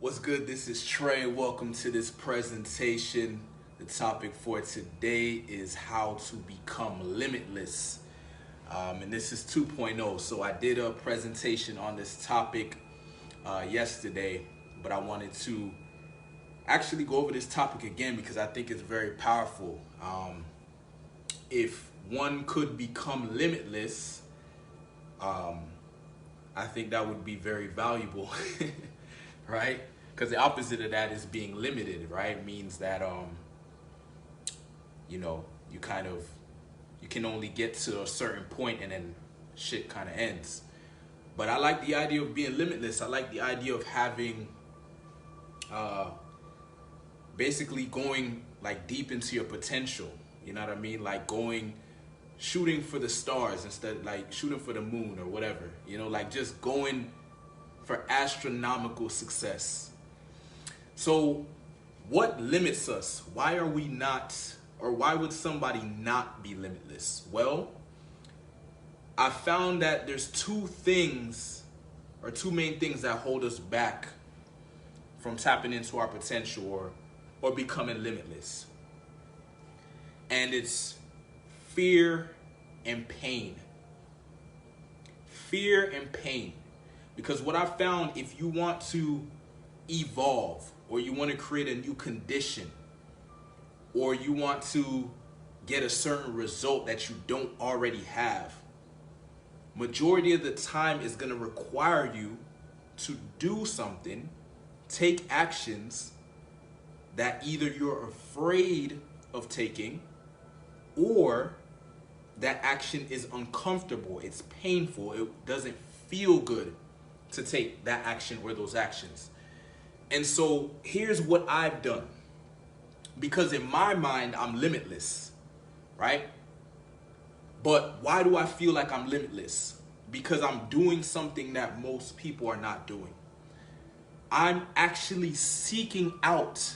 What's good? This is Trey. Welcome to this presentation. The topic for today is how to become limitless. And this is 2.0. So I did a presentation on this topic yesterday, but I wanted to actually go over this topic again because I think it's very powerful. If one could become limitless, I think that would be very valuable, right? Because the opposite of that is being limited, right? It means that you can only get to a certain point and then shit kind of ends. But I like the idea of being limitless. I like the idea of having basically going like deep into your potential. You know what I mean? Like shooting for the stars instead of like shooting for the moon or whatever. Like just going for astronomical success. So what limits us? Why are we not, or why would somebody not be limitless? Well, I found that there's two main things that hold us back from tapping into our potential or becoming limitless. And it's fear and pain. Fear and pain. Because what I found, if you want to evolve, or you want to create a new condition, or you want to get a certain result that you don't already have, majority of the time is going to require you to do something, take actions that either you're afraid of taking, or that action is uncomfortable, it's painful, it doesn't feel good to take that action or those actions. And so here's what I've done. Because in my mind, I'm limitless, right? But why do I feel like I'm limitless? Because I'm doing something that most people are not doing. I'm actually seeking out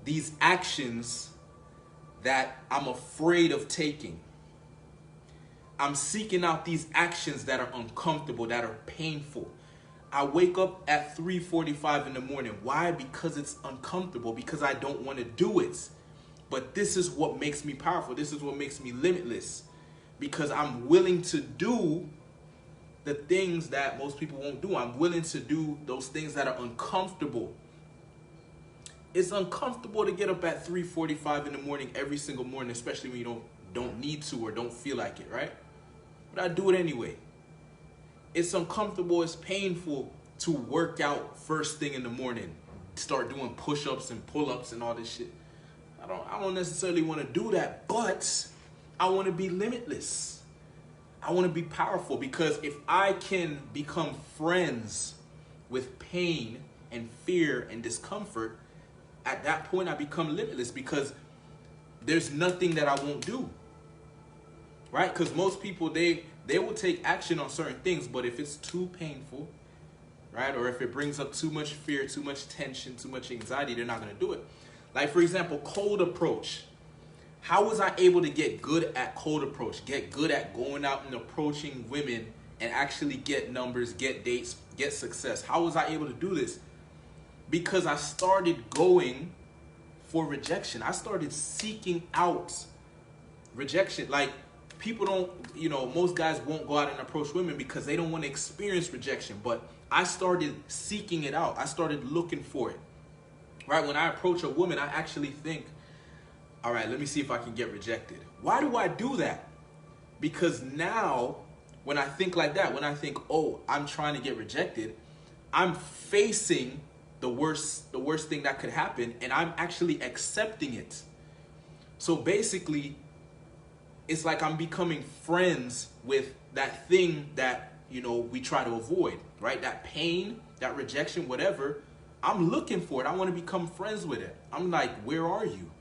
these actions that I'm afraid of taking. I'm seeking out these actions that are uncomfortable, that are painful. I wake up at 3:45 in the morning. Why? Because it's uncomfortable, because I don't want to do it. But this is what makes me powerful. This is what makes me limitless. Because I'm willing to do the things that most people won't do. I'm willing to do those things that are uncomfortable. It's uncomfortable to get up at 3:45 in the morning every single morning, especially when you don't need to or don't feel like it, right? But I do it anyway. It's uncomfortable, it's painful to work out first thing in the morning, start doing push-ups and pull-ups and all this shit. I don't necessarily want to do that, but I want to be limitless. I want to be powerful, because if I can become friends with pain and fear and discomfort, at that point I become limitless, because there's nothing that I won't do. Right? Because most people, they will take action on certain things, but if it's too painful, right, or if it brings up too much fear, too much tension, too much anxiety, they're not going to do it. Like, for example, cold approach. How was I able to get good at cold approach, get good at going out and approaching women and actually get numbers, get dates, get success? How was I able to do this? Because I started going for rejection. I started seeking out rejection. Like, people don't, most guys won't go out and approach women because they don't want to experience rejection. But I started seeking it out. I started looking for it. Right? When I approach a woman, I actually think, all right, let me see if I can get rejected. Why do I do that? Because now, when I think like that, when I think, oh, I'm trying to get rejected, I'm facing the worst thing that could happen, and I'm actually accepting it. So basically, it's like I'm becoming friends with that thing that, we try to avoid, right? That pain, that rejection, whatever. I'm looking for it. I want to become friends with it. I'm like, where are you?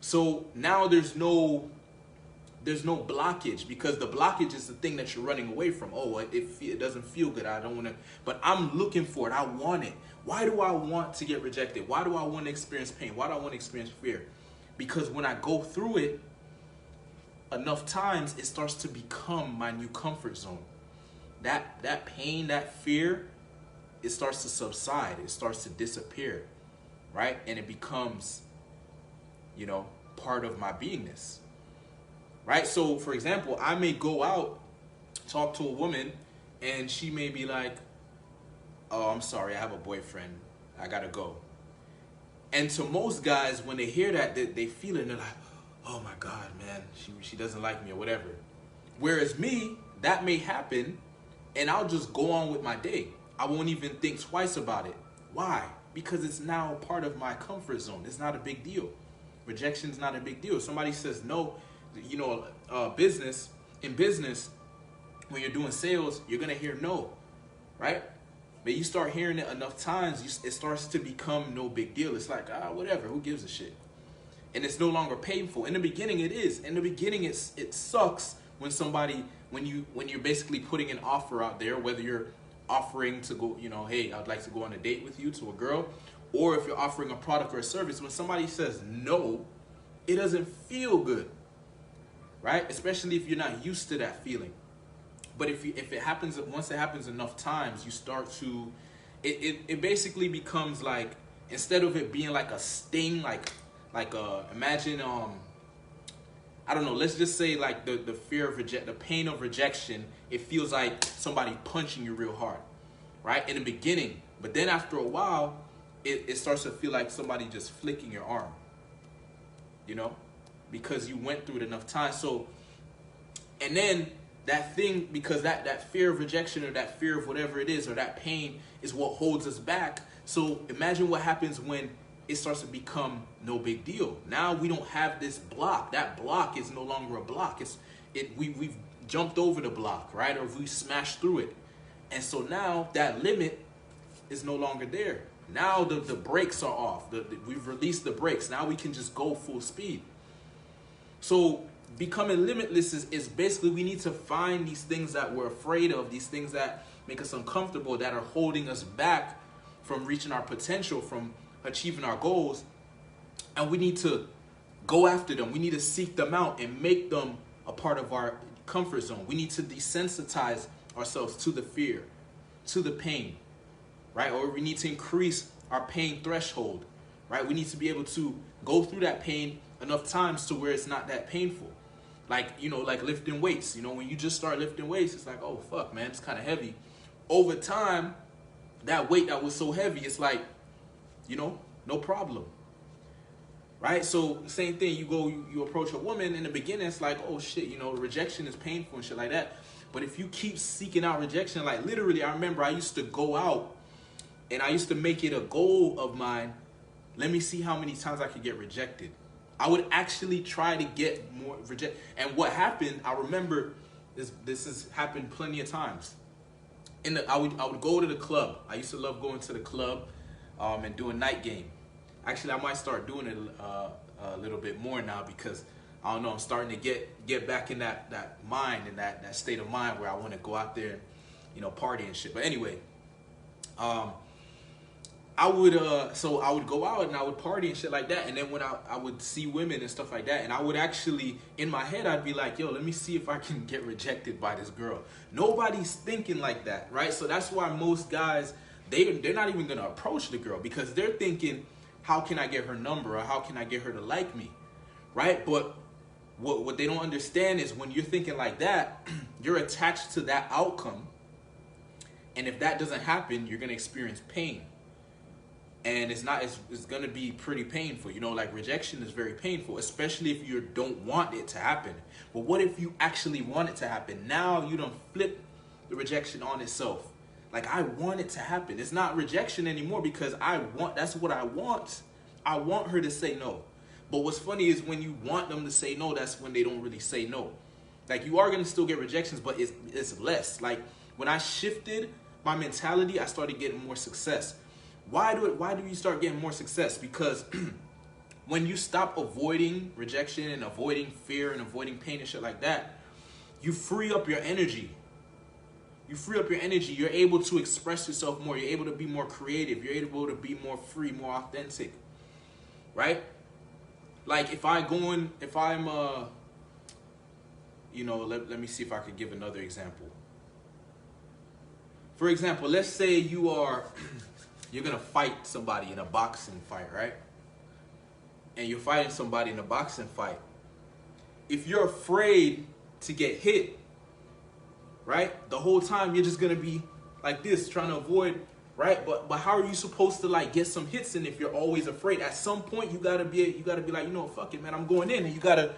So now there's no blockage, because the blockage is the thing that you're running away from. Oh, it doesn't feel good. I don't want to, but I'm looking for it. I want it. Why do I want to get rejected? Why do I want to experience pain? Why do I want to experience fear? Because when I go through it enough times, it starts to become my new comfort zone. That pain, that fear, it starts to subside, it starts to disappear, right? And it becomes, you know, part of my beingness, right? So for example, I may go out, talk to a woman, and she may be like, oh, I'm sorry, I have a boyfriend, I gotta go. And to most guys, when they hear that, they feel it and they're like, oh my God, man, she doesn't like me or whatever. Whereas me, that may happen and I'll just go on with my day. I won't even think twice about it. Why? Because it's now part of my comfort zone. It's not a big deal. Rejection's not a big deal. Somebody says no, you know, in business, when you're doing sales, you're gonna hear no, right? But you start hearing it enough times, it starts to become no big deal. It's like, whatever, who gives a shit? And it's no longer painful. In the beginning, it is. In the beginning, it sucks when when you're basically putting an offer out there, whether you're offering to go, you know, hey, I'd like to go on a date with you, to a girl, or if you're offering a product or a service, when somebody says no, it doesn't feel good, right? Especially if you're not used to that feeling. But if it happens, once it happens enough times, you start to, it basically becomes like, instead of it being like a sting, imagine, I don't know, let's just say like the fear of the pain of rejection, it feels like somebody punching you real hard, right? In the beginning. But then after a while, it starts to feel like somebody just flicking your arm, you know, because you went through it enough times. So, and then that thing, because that fear of rejection or that fear of whatever it is or that pain is what holds us back. So imagine what happens when it starts to become no big deal. Now we don't have this block. That block is no longer a block. We've jumped over the block, right? Or we smashed through it. And so now that limit is no longer there. Now the brakes are off. We've released the brakes. Now we can just go full speed. So becoming limitless is basically, we need to find these things that we're afraid of, these things that make us uncomfortable, that are holding us back from reaching our potential, from achieving our goals. And we need to go after them. We need to seek them out and make them a part of our comfort zone. We need to desensitize ourselves to the fear, to the pain, right? Or we need to increase our pain threshold, right? We need to be able to go through that pain enough times to where it's not that painful. Like, you know, like lifting weights. You know, when you just start lifting weights, it's like, oh, fuck, man, it's kind of heavy. Over time, that weight that was so heavy, it's like, you know, no problem, right? So same thing, you approach a woman, in the beginning, it's like, oh, shit, you know, rejection is painful and shit like that. But if you keep seeking out rejection, like literally, I remember I used to go out and I used to make it a goal of mine, let me see how many times I could get rejected. I would actually try to get more rejected. And what happened, I remember, this has happened plenty of times. I would go to the club. I used to love going to the club and doing night game. Actually, I might start doing it a little bit more now, because I don't know, I'm starting to get back in that mind, and that state of mind where I want to go out there and, you know, party and shit. But anyway, I would go out and I would party and shit like that. And then when I would see women and stuff like that, and I would actually, in my head, I'd be like, yo, let me see if I can get rejected by this girl. Nobody's thinking like that, right? So that's why most guys, they're not even gonna approach the girl, because they're thinking, how can I get her number, or how can I get her to like me, right? But what they don't understand is, when you're thinking like that, you're attached to that outcome. And if that doesn't happen, you're gonna experience pain. And it's going to be pretty painful. You know, like rejection is very painful, especially if you don't want it to happen. But what if you actually want it to happen? Now you don't flip the rejection on itself. Like, I want it to happen. It's not rejection anymore, because that's what I want. I want her to say no. But what's funny is, when you want them to say no, that's when they don't really say no. Like, you are going to still get rejections, but it's less. Like, when I shifted my mentality, I started getting more success. Why do you start getting more success? Because when you stop avoiding rejection and avoiding fear and avoiding pain and shit like that, you free up your energy. You free up your energy. You're able to express yourself more. You're able to be more creative. You're able to be more free, more authentic, right? Like, you know, let me see if I could give another example. For example, let's say you're gonna fight somebody in a boxing fight, right? And you're fighting somebody in a boxing fight. If you're afraid to get hit, right? The whole time you're just gonna be like this, trying to avoid, right? But how are you supposed to like get some hits in if you're always afraid? At some point you gotta be like, you know, fuck it, man, I'm going in, and you gotta,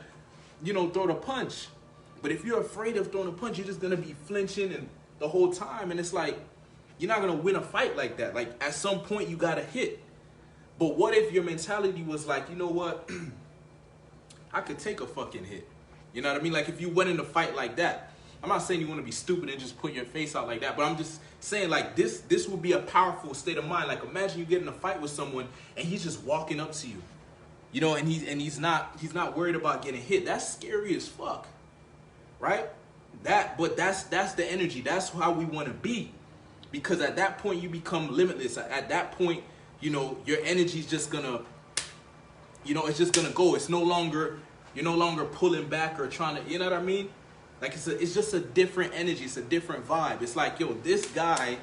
you know, throw the punch. But if you're afraid of throwing a punch, you're just gonna be flinching and the whole time, and it's like you're not gonna win a fight like that. Like at some point you gotta hit. But what if your mentality was like, you know what? I could take a fucking hit. You know what I mean? Like if you went in a fight like that. I'm not saying you want to be stupid and just put your face out like that, but I'm just saying like this would be a powerful state of mind. Like imagine you get in a fight with someone and he's just walking up to you. You know, and he's not worried about getting hit. That's scary as fuck. Right? But that's the energy. That's how we want to be. Because at that point you become limitless. At that point, you know, your energy's just gonna, you know, it's just gonna go. It's no longer, you're no longer pulling back or trying to, you know what I mean? Like it's just a different energy. It's a different vibe. It's like, yo, this guy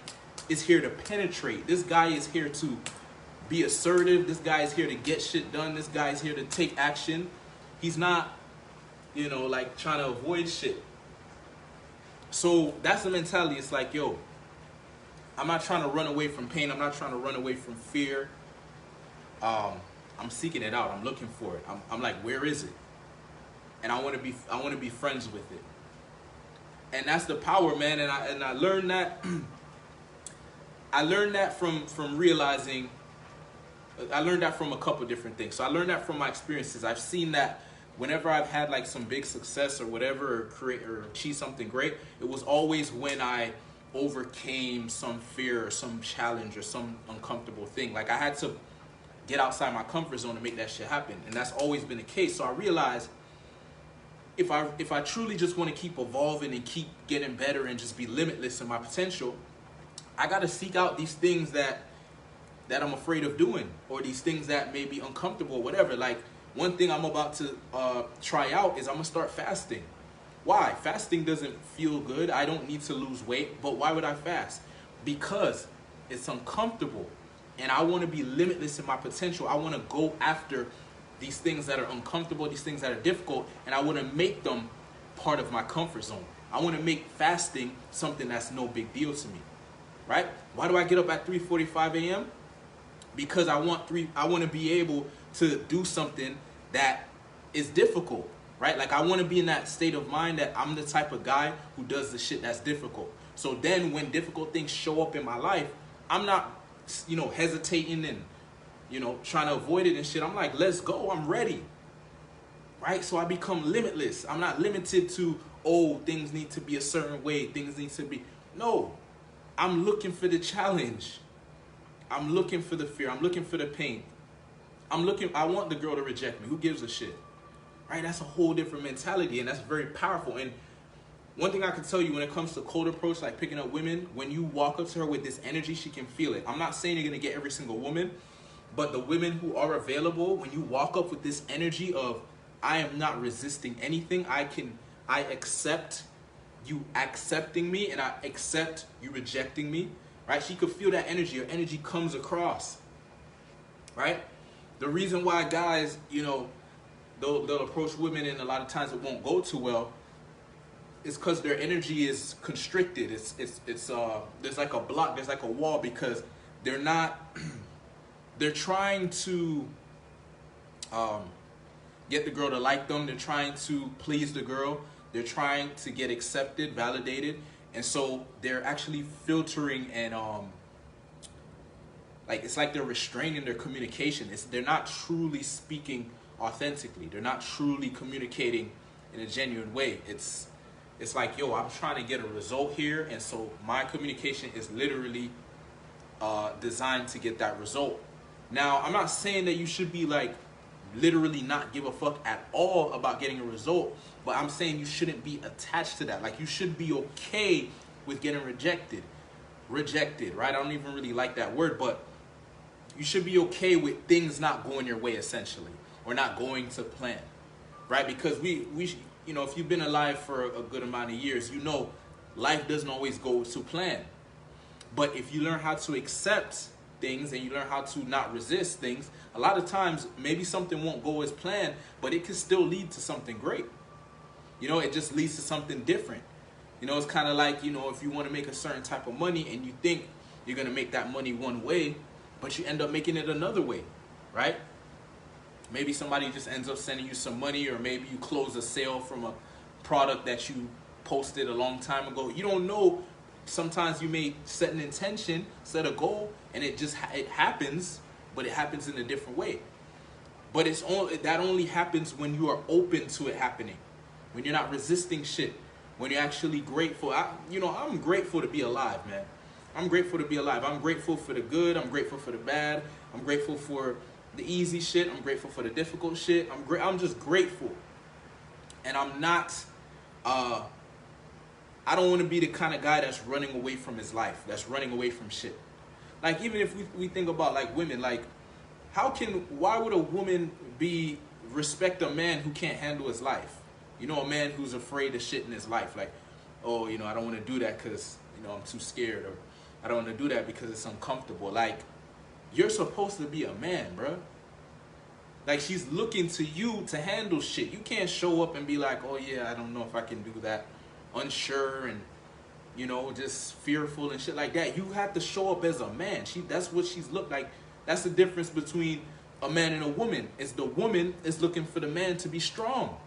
is here to penetrate. This guy is here to be assertive. This guy is here to get shit done. This guy is here to take action. He's not, you know, like trying to avoid shit. So that's the mentality. It's like, yo, I'm not trying to run away from pain. I'm not trying to run away from fear. I'm seeking it out. I'm looking for it. I'm like, where is it? And I want to be friends with it. And that's the power, man. And I learned that. I learned that from realizing. I learned that from a couple different things. So I learned that from my experiences. I've seen that whenever I've had like some big success or whatever, or create or achieve something great, it was always when I overcame some fear or some challenge or some uncomfortable thing. Like I had to get outside my comfort zone to make that shit happen. And that's always been the case. So I realized if I truly just want to keep evolving and keep getting better and just be limitless in my potential, I got to seek out these things that I'm afraid of doing, or these things that may be uncomfortable or whatever. Like one thing I'm about to try out is I'm gonna start fasting. Why? Fasting doesn't feel good. I don't need to lose weight, but why would I fast? Because it's uncomfortable and I want to be limitless in my potential. I want to go after these things that are uncomfortable, these things that are difficult, and I want to make them part of my comfort zone. I want to make fasting something that's no big deal to me, right? Why do I get up at 3:45 a.m.? Because I want to be able to do something that is difficult, right? Like I want to be in that state of mind that I'm the type of guy who does the shit that's difficult. So then when difficult things show up in my life, I'm not, you know, hesitating and, you know, trying to avoid it and shit. I'm like, let's go. I'm ready. Right? So I become limitless. I'm not limited to, oh, things need to be a certain way. Things need to be. No. I'm looking for the challenge. I'm looking for the fear. I'm looking for the pain. I want the girl to reject me. Who gives a shit? Right? That's a whole different mentality, and that's very powerful. And one thing I can tell you when it comes to cold approach, like picking up women, when you walk up to her with this energy, she can feel it. I'm not saying you're going to get every single woman, but the women who are available, when you walk up with this energy of, I am not resisting anything, I accept you accepting me, and I accept you rejecting me, right? She could feel that energy. Your energy comes across, right? The reason why guys, you know, they'll approach women and a lot of times it won't go too well is because their energy is constricted. It's there's like a block, there's like a wall, because they're not, they're trying to get the girl to like them. They're trying to please the girl. They're trying to get accepted, validated. And so they're actually filtering and like it's like they're restraining their communication. They're not truly speaking authentically. They're not truly communicating in a genuine way. It's like, yo, I'm trying to get a result here, and so my communication is literally designed to get that result. Now, I'm not saying that you should be like literally not give a fuck at all about getting a result, but I'm saying you shouldn't be attached to that. Like you should be okay with getting rejected, right? I don't even really like that word, but you should be okay with things not going your way, essentially, or not going to plan, right? Because we you know, if you've been alive for a good amount of years, you know life doesn't always go to plan. But if you learn how to accept things and you learn how to not resist things, a lot of times maybe something won't go as planned, but it can still lead to something great. You know, it just leads to something different. You know, it's kind of like, you know, if you want to make a certain type of money and you think you're going to make that money one way, but you end up making it another way, right? Maybe somebody just ends up sending you some money, or maybe you close a sale from a product that you posted a long time ago. You don't know. Sometimes you may set an intention, set a goal, and it happens, but it happens in a different way. But that only happens when you are open to it happening, when you're not resisting shit, when you're actually grateful. I'm grateful to be alive, man. I'm grateful to be alive. I'm grateful for the good. I'm grateful for the bad. I'm grateful for the easy shit. I'm grateful for the difficult shit. I'm just grateful, and I'm not. I don't want to be the kind of guy that's running away from his life, that's running away from shit. Like, even if we think about, like, women, like, why would a woman respect a man who can't handle his life? You know, a man who's afraid of shit in his life. Like, oh, you know, I don't want to do that because, you know, I'm too scared, or I don't want to do that because it's uncomfortable. Like, you're supposed to be a man, bro. Like, she's looking to you to handle shit. You can't show up and be like, oh yeah, I don't know if I can do that. Unsure and, you know, just fearful and shit like that. You have to show up as a man. That's what she's looked like. That's the difference between a man and a woman. Is the woman is looking for the man to be strong,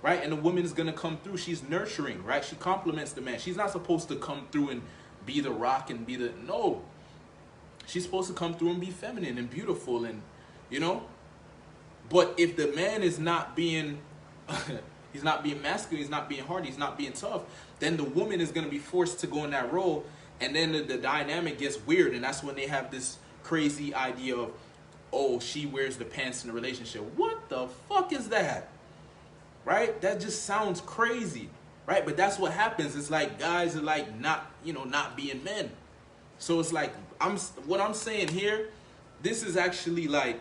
right? And the woman is gonna come through. She's nurturing, right? She compliments the man. She's not supposed to come through and be the rock and be the no. She's supposed to come through and be feminine and beautiful, and, you know. But if the man is not being he's not being masculine, he's not being hard, he's not being tough, then the woman is going to be forced to go in that role, and then the dynamic gets weird, and that's when they have this crazy idea of, oh, she wears the pants in the relationship. What the fuck is that? Right? That just sounds crazy, right? But that's what happens. It's like guys are like not being men. So it's like, what I'm saying here, this is actually like,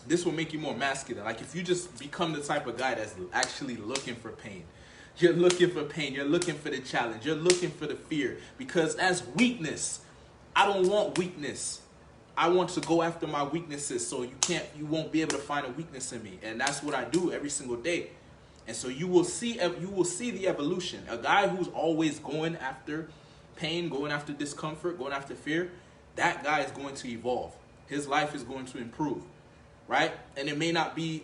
this will make you more masculine. Like, if you just become the type of guy that's actually looking for pain. You're looking for pain. You're looking for the challenge. You're looking for the fear. Because that's weakness. I don't want weakness. I want to go after my weaknesses, so you won't be able to find a weakness in me. And that's what I do every single day. And so you will see the evolution. A guy who's always going after pain, going after discomfort, going after fear, that guy is going to evolve. His life is going to improve. Right? And it may not be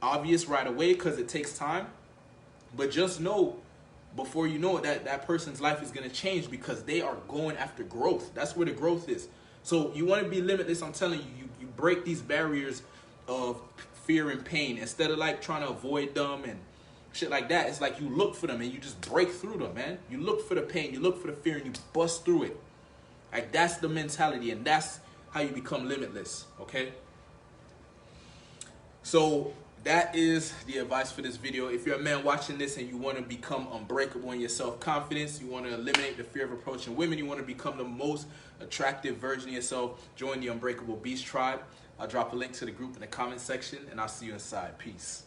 obvious right away because it takes time, but just know before you know it that person's life is going to change, because they are going after growth. That's where the growth is. So you want to be limitless. I'm telling you, you break these barriers of fear and pain instead of like trying to avoid them and shit like that. It's like you look for them and you just break through them, man. You look for the pain, you look for the fear, and you bust through it. Like, that's the mentality, and that's how you become limitless, okay? So that is the advice for this video. If you're a man watching this and you want to become unbreakable in your self-confidence, you want to eliminate the fear of approaching women, you want to become the most attractive version of yourself, join the Unbreakable Beast Tribe. I'll drop a link to the group in the comment section, and I'll see you inside. Peace.